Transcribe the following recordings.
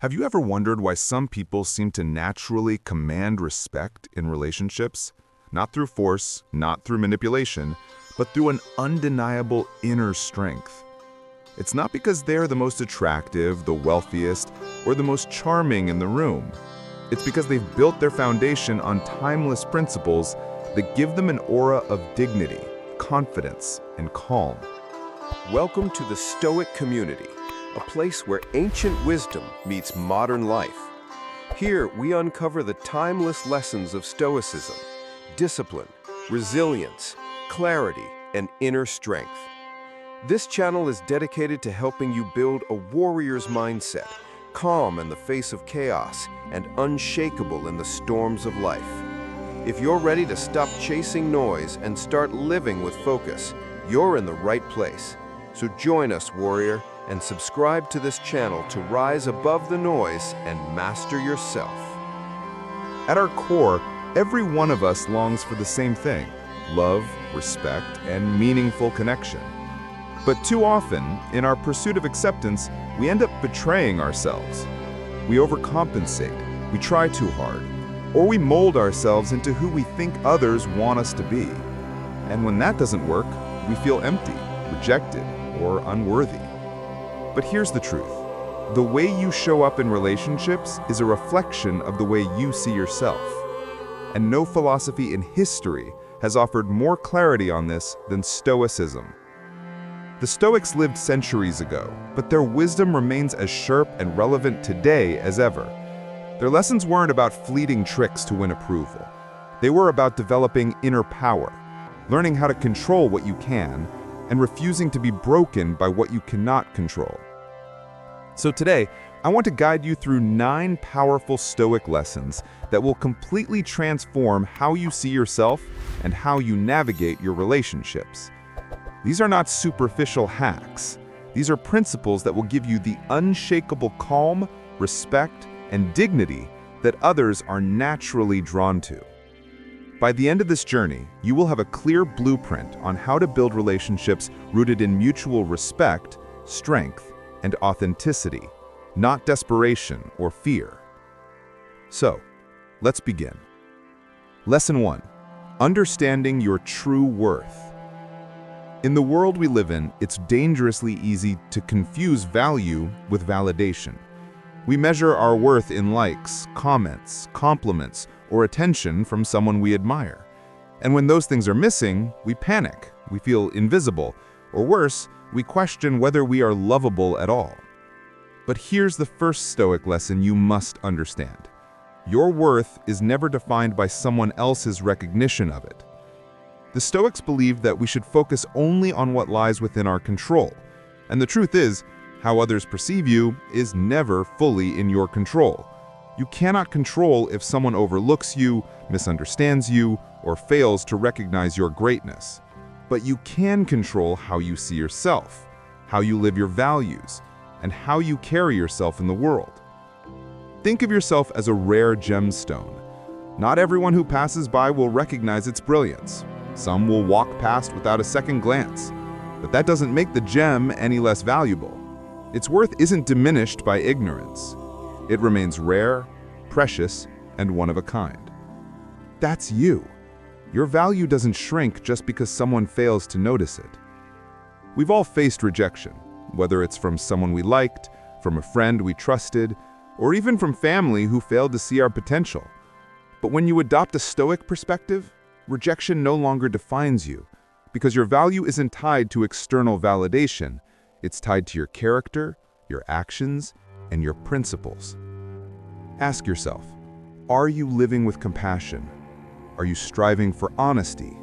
Have you ever wondered why some people seem to naturally command respect in relationships? Not through force, not through manipulation, but through an undeniable inner strength. It's not because they're the most attractive, the wealthiest, or the most charming in the room. It's because they've built their foundation on timeless principles that give them an aura of dignity, confidence, and calm. Welcome to the Stoic community, a place where ancient wisdom meets modern life. Here, we uncover the timeless lessons of Stoicism, discipline, resilience, clarity, and inner strength. This channel is dedicated to helping you build a warrior's mindset, calm in the face of chaos and unshakable in the storms of life. If you're ready to stop chasing noise and start living with focus, you're in the right place. So join us, warrior, and subscribe to this channel to rise above the noise and master yourself. At our core, every one of us longs for the same thing: love, respect, and meaningful connection. But too often, in our pursuit of acceptance, we end up betraying ourselves. We overcompensate, we try too hard, or we mold ourselves into who we think others want us to be. And when that doesn't work, we feel empty, rejected, or unworthy. But here's the truth. The way you show up in relationships is a reflection of the way you see yourself. And no philosophy in history has offered more clarity on this than Stoicism. The Stoics lived centuries ago, but their wisdom remains as sharp and relevant today as ever. Their lessons weren't about fleeting tricks to win approval. They were about developing inner power, learning how to control what you can, and refusing to be broken by what you cannot control. So today, I want to guide you through 9 powerful Stoic lessons that will completely transform how you see yourself and how you navigate your relationships. These are not superficial hacks. These are principles that will give you the unshakable calm, respect, and dignity that others are naturally drawn to. By the end of this journey, you will have a clear blueprint on how to build relationships rooted in mutual respect, strength, and authenticity, not desperation or fear. So, let's begin. Lesson 1. Understanding your true worth. In the world we live in, it's dangerously easy to confuse value with validation. We measure our worth in likes, comments, compliments, or attention from someone we admire. And when those things are missing, we panic, we feel invisible, or worse, we question whether we are lovable at all. But here's the first Stoic lesson you must understand. Your worth is never defined by someone else's recognition of it. The Stoics believed that we should focus only on what lies within our control. And the truth is, how others perceive you is never fully in your control. You cannot control if someone overlooks you, misunderstands you, or fails to recognize your greatness. But you can control how you see yourself, how you live your values, and how you carry yourself in the world. Think of yourself as a rare gemstone. Not everyone who passes by will recognize its brilliance. Some will walk past without a second glance. But that doesn't make the gem any less valuable. Its worth isn't diminished by ignorance. It remains rare, precious, and one of a kind. That's you. Your value doesn't shrink just because someone fails to notice it. We've all faced rejection, whether it's from someone we liked, from a friend we trusted, or even from family who failed to see our potential. But when you adopt a Stoic perspective, rejection no longer defines you, because your value isn't tied to external validation. It's tied to your character, your actions, and your principles. Ask yourself, are you living with compassion? Are you striving for honesty?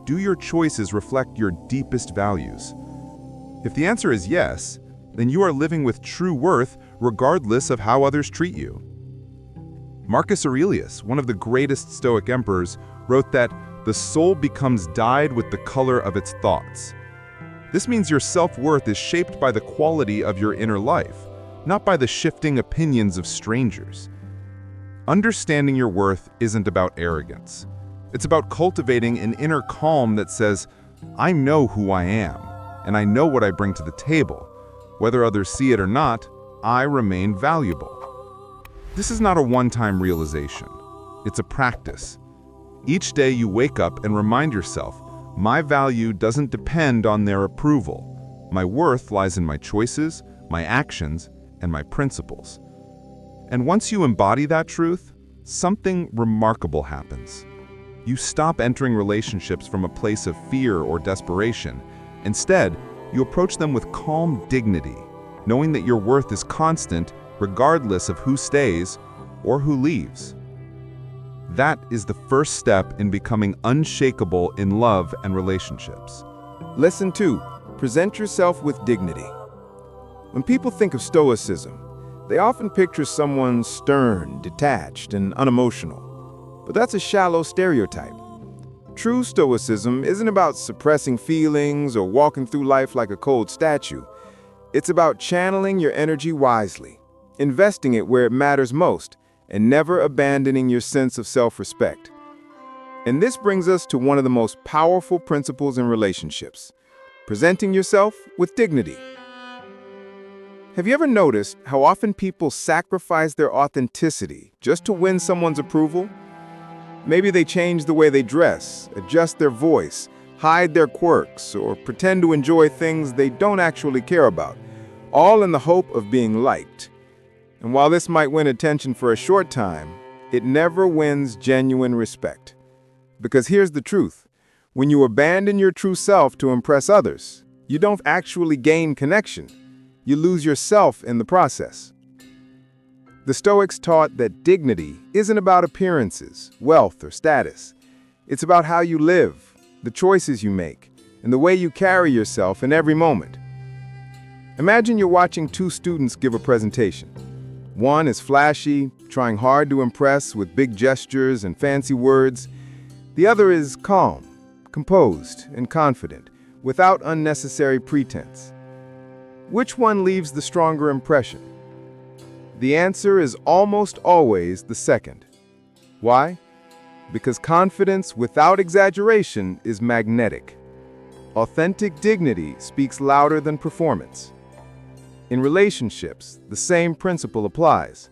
Do your choices reflect your deepest values? If the answer is yes, then you are living with true worth regardless of how others treat you. Marcus Aurelius, one of the greatest Stoic emperors, wrote that the soul becomes dyed with the color of its thoughts. This means your self-worth is shaped by the quality of your inner life, not by the shifting opinions of strangers. Understanding your worth isn't about arrogance. It's about cultivating an inner calm that says, I know who I am, and I know what I bring to the table. Whether others see it or not, I remain valuable. This is not a one-time realization. It's a practice. Each day you wake up and remind yourself, my value doesn't depend on their approval. My worth lies in my choices, my actions, and my principles. And once you embody that truth, something remarkable happens. You stop entering relationships from a place of fear or desperation. Instead, you approach them with calm dignity, knowing that your worth is constant regardless of who stays or who leaves. That is the first step in becoming unshakable in love and relationships. Lesson 2. Present yourself with dignity. When people think of Stoicism, they often picture someone stern, detached, and unemotional. But that's a shallow stereotype. True Stoicism isn't about suppressing feelings or walking through life like a cold statue. It's about channeling your energy wisely, investing it where it matters most, and never abandoning your sense of self-respect. And this brings us to one of the most powerful principles in relationships: presenting yourself with dignity. Have you ever noticed how often people sacrifice their authenticity just to win someone's approval? Maybe they change the way they dress, adjust their voice, hide their quirks, or pretend to enjoy things they don't actually care about, all in the hope of being liked. And while this might win attention for a short time, it never wins genuine respect. Because here's the truth: when you abandon your true self to impress others, you don't actually gain connection. You lose yourself in the process. The Stoics taught that dignity isn't about appearances, wealth, or status. It's about how you live, the choices you make, and the way you carry yourself in every moment. Imagine you're watching two students give a presentation. One is flashy, trying hard to impress with big gestures and fancy words. The other is calm, composed, and confident, without unnecessary pretense. Which one leaves the stronger impression? The answer is almost always the second. Why? Because confidence without exaggeration is magnetic. Authentic dignity speaks louder than performance. In relationships, the same principle applies.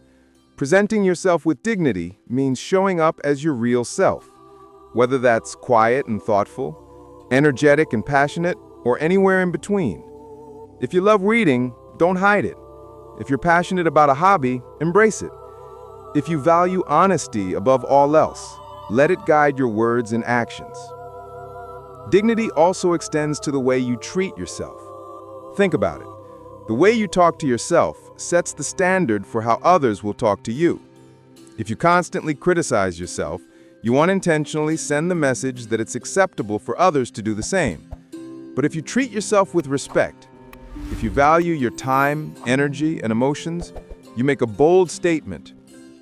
Presenting yourself with dignity means showing up as your real self, whether that's quiet and thoughtful, energetic and passionate, or anywhere in between. If you love reading, don't hide it. If you're passionate about a hobby, embrace it. If you value honesty above all else, let it guide your words and actions. Dignity also extends to the way you treat yourself. Think about it. The way you talk to yourself sets the standard for how others will talk to you. If you constantly criticize yourself, you unintentionally send the message that it's acceptable for others to do the same. But if you treat yourself with respect, if you value your time, energy, and emotions, you make a bold statement: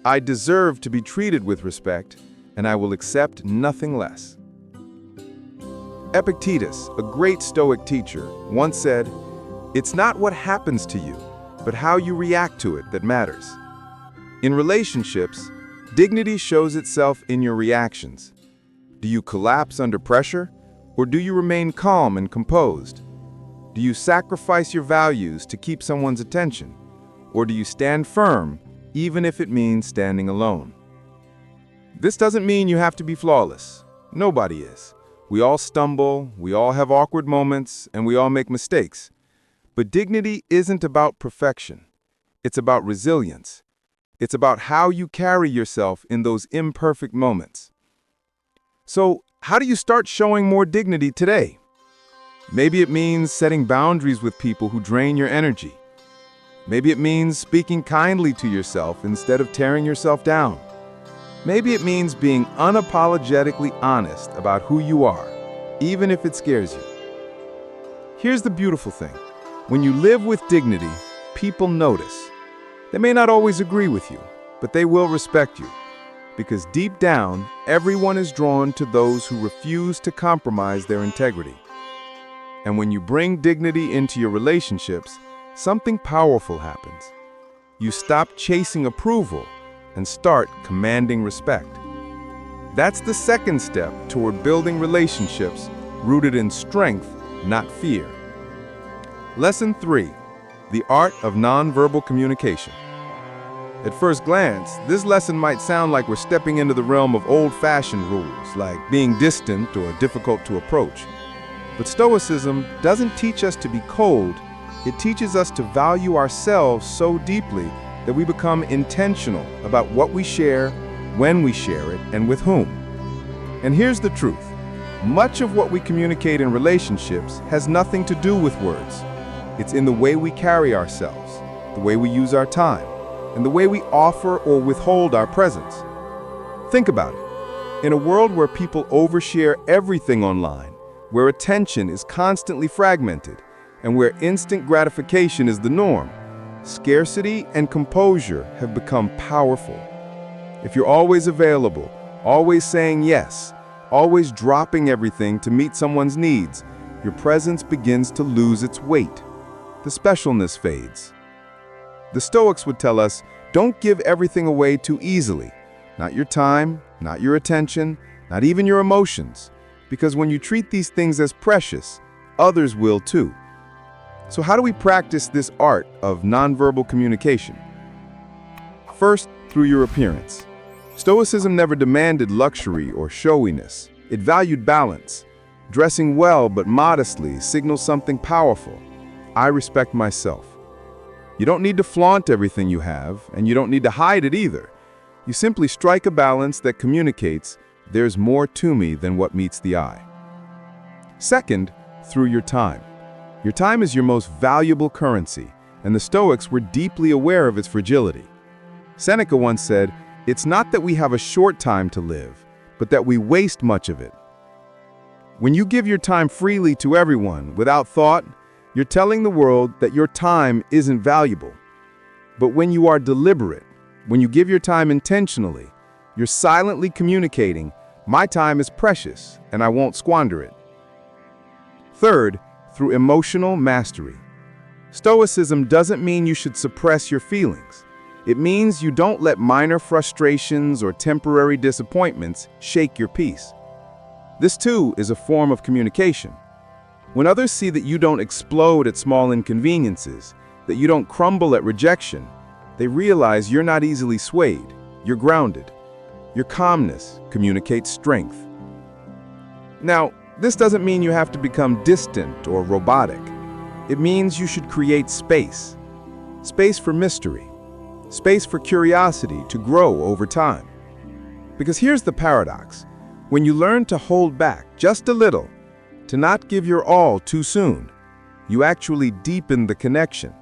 I deserve to be treated with respect, and I will accept nothing less. Epictetus, a great Stoic teacher, once said, "It's not what happens to you, but how you react to it that matters." In relationships, dignity shows itself in your reactions. Do you collapse under pressure, or do you remain calm and composed? Do you sacrifice your values to keep someone's attention, or do you stand firm, even if it means standing alone? This doesn't mean you have to be flawless. Nobody is. We all stumble, we all have awkward moments, and we all make mistakes. But dignity isn't about perfection. It's about resilience. It's about how you carry yourself in those imperfect moments. So, how do you start showing more dignity today? Maybe it means setting boundaries with people who drain your energy. Maybe it means speaking kindly to yourself instead of tearing yourself down. Maybe it means being unapologetically honest about who you are, even if it scares you. Here's the beautiful thing. When you live with dignity, people notice. They may not always agree with you, but they will respect you. Because deep down, everyone is drawn to those who refuse to compromise their integrity. And when you bring dignity into your relationships, something powerful happens. You stop chasing approval and start commanding respect. That's the second step toward building relationships rooted in strength, not fear. Lesson 3: the art of nonverbal communication. At first glance, this lesson might sound like we're stepping into the realm of old-fashioned rules, like being distant or difficult to approach. But Stoicism doesn't teach us to be cold. It teaches us to value ourselves so deeply that we become intentional about what we share, when we share it, and with whom. And here's the truth. Much of what we communicate in relationships has nothing to do with words. It's in the way we carry ourselves, the way we use our time, and the way we offer or withhold our presence. Think about it. In a world where people overshare everything online, where attention is constantly fragmented, and where instant gratification is the norm, scarcity and composure have become powerful. If you're always available, always saying yes, always dropping everything to meet someone's needs, your presence begins to lose its weight. The specialness fades. The Stoics would tell us, don't give everything away too easily. Not your time, not your attention, not even your emotions. Because when you treat these things as precious, others will too. So how do we practice this art of nonverbal communication? First, through your appearance. Stoicism never demanded luxury or showiness. It valued balance. Dressing well but modestly signals something powerful. I respect myself. You don't need to flaunt everything you have, and you don't need to hide it either. You simply strike a balance that communicates, there's more to me than what meets the eye. Second, through your time. Your time is your most valuable currency, and the Stoics were deeply aware of its fragility. Seneca once said, "It's not that we have a short time to live, but that we waste much of it." When you give your time freely to everyone, without thought, you're telling the world that your time isn't valuable. But when you are deliberate, when you give your time intentionally, you're silently communicating, my time is precious and I won't squander it. Third, through emotional mastery. Stoicism doesn't mean you should suppress your feelings. It means you don't let minor frustrations or temporary disappointments shake your peace. This too is a form of communication. When others see that you don't explode at small inconveniences, that you don't crumble at rejection, they realize you're not easily swayed, you're grounded. Your calmness communicates strength. Now, this doesn't mean you have to become distant or robotic. It means you should create space. Space for mystery. Space for curiosity to grow over time. Because here's the paradox. When you learn to hold back just a little, to not give your all too soon, you actually deepen the connection.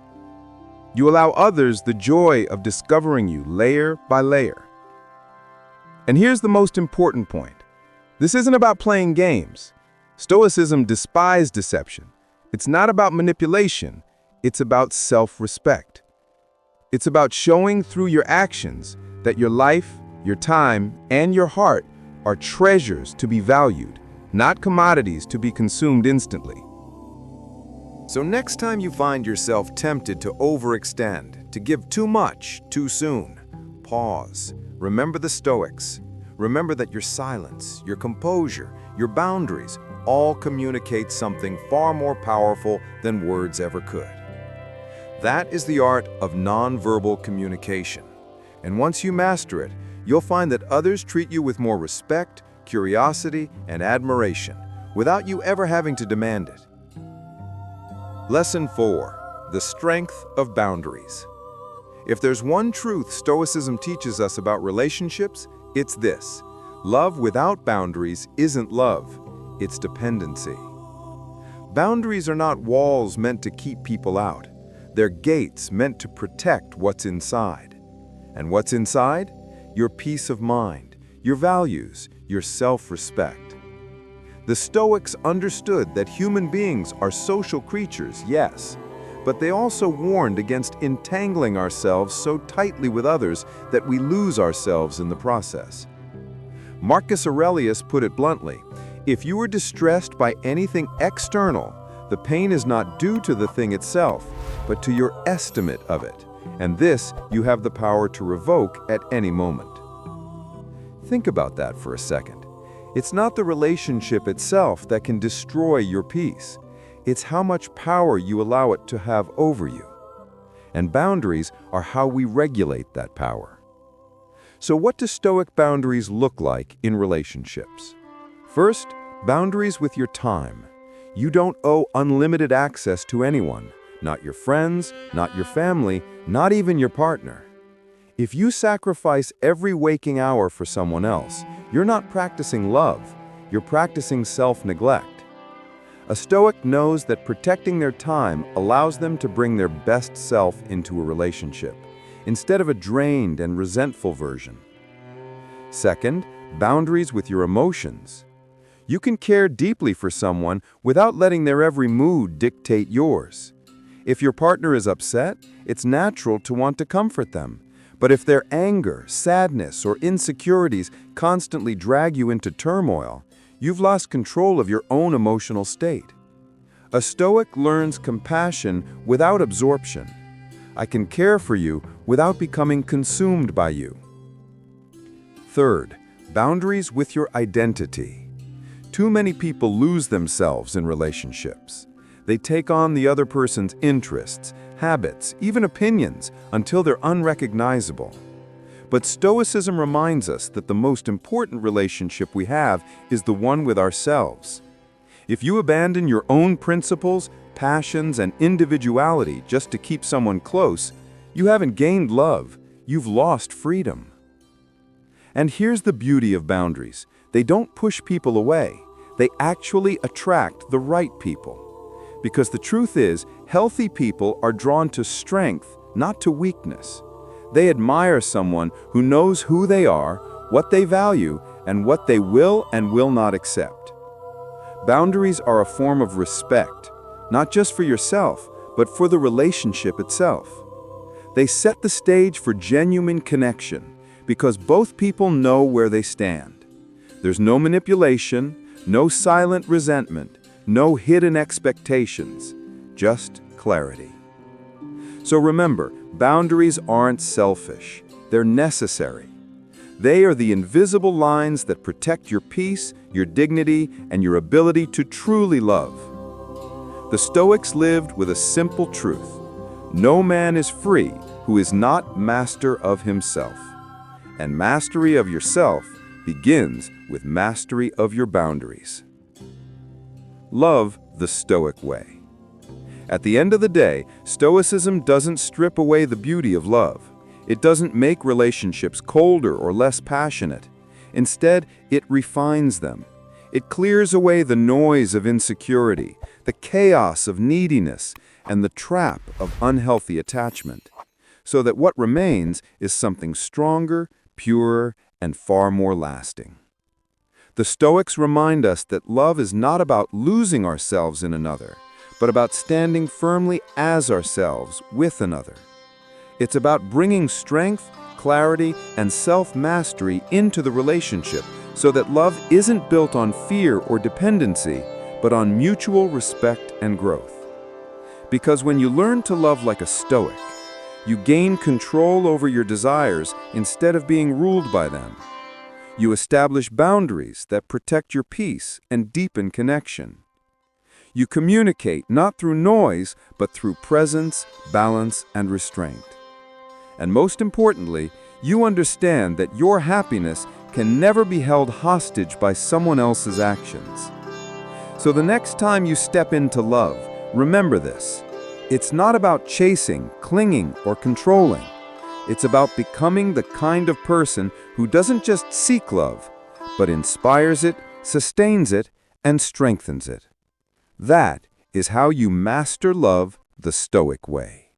You allow others the joy of discovering you layer by layer. And here's the most important point. This isn't about playing games. Stoicism despised deception. It's not about manipulation. It's about self-respect. It's about showing through your actions that your life, your time, and your heart are treasures to be valued, not commodities to be consumed instantly. So next time you find yourself tempted to overextend, to give too much too soon, pause. Remember the Stoics. Remember that your silence, your composure, your boundaries all communicate something far more powerful than words ever could. That is the art of nonverbal communication. And once you master it, you'll find that others treat you with more respect, curiosity, and admiration, without you ever having to demand it. Lesson 4. The strength of boundaries. If there's one truth Stoicism teaches us about relationships, it's this. Love without boundaries isn't love, it's dependency. Boundaries are not walls meant to keep people out. They're gates meant to protect what's inside. And what's inside? Your peace of mind, your values, your self-respect. The Stoics understood that human beings are social creatures, yes, but they also warned against entangling ourselves so tightly with others that we lose ourselves in the process. Marcus Aurelius put it bluntly, if you are distressed by anything external, the pain is not due to the thing itself, but to your estimate of it, and this you have the power to revoke at any moment. Think about that for a second. It's not the relationship itself that can destroy your peace. It's how much power you allow it to have over you. and boundaries are how we regulate that power. So what do Stoic boundaries look like in relationships? First, boundaries with your time. You don't owe unlimited access to anyone, not your friends, not your family, not even your partner. If you sacrifice every waking hour for someone else, you're not practicing love, you're practicing self-neglect. A Stoic knows that protecting their time allows them to bring their best self into a relationship, instead of a drained and resentful version. Second, boundaries with your emotions. You can care deeply for someone without letting their every mood dictate yours. If your partner is upset, it's natural to want to comfort them. But if their anger, sadness, or insecurities constantly drag you into turmoil, you've lost control of your own emotional state. A Stoic learns compassion without absorption. I can care for you without becoming consumed by you. Third, boundaries with your identity. Too many people lose themselves in relationships. They take on the other person's interests, habits, even opinions until they're unrecognizable. But Stoicism reminds us that the most important relationship we have is the one with ourselves. If you abandon your own principles, passions, and individuality just to keep someone close, you haven't gained love, you've lost freedom. And here's the beauty of boundaries. They don't push people away. They actually attract the right people. Because the truth is, healthy people are drawn to strength, not to weakness. They admire someone who knows who they are, what they value, and what they will and will not accept. Boundaries are a form of respect, not just for yourself, but for the relationship itself. They set the stage for genuine connection, because both people know where they stand. There's no manipulation, no silent resentment, no hidden expectations, just clarity. So remember, boundaries aren't selfish, they're necessary. They are the invisible lines that protect your peace, your dignity, and your ability to truly love. The Stoics lived with a simple truth: no man is free who is not master of himself. And mastery of yourself begins with mastery of your boundaries. Love the Stoic way. At the end of the day, Stoicism doesn't strip away the beauty of love. It doesn't make relationships colder or less passionate. Instead, it refines them. It clears away the noise of insecurity, the chaos of neediness, and the trap of unhealthy attachment, so that what remains is something stronger, purer, and far more lasting. The Stoics remind us that love is not about losing ourselves in another, but about standing firmly as ourselves with another. It's about bringing strength, clarity, and self-mastery into the relationship so that love isn't built on fear or dependency, but on mutual respect and growth. Because when you learn to love like a Stoic, you gain control over your desires instead of being ruled by them. You establish boundaries that protect your peace and deepen connection. You communicate not through noise, but through presence, balance, and restraint. And most importantly, you understand that your happiness can never be held hostage by someone else's actions. So the next time you step into love, remember this: it's not about chasing, clinging, or controlling. It's about becoming the kind of person who doesn't just seek love, but inspires it, sustains it, and strengthens it. That is how you master love the Stoic way.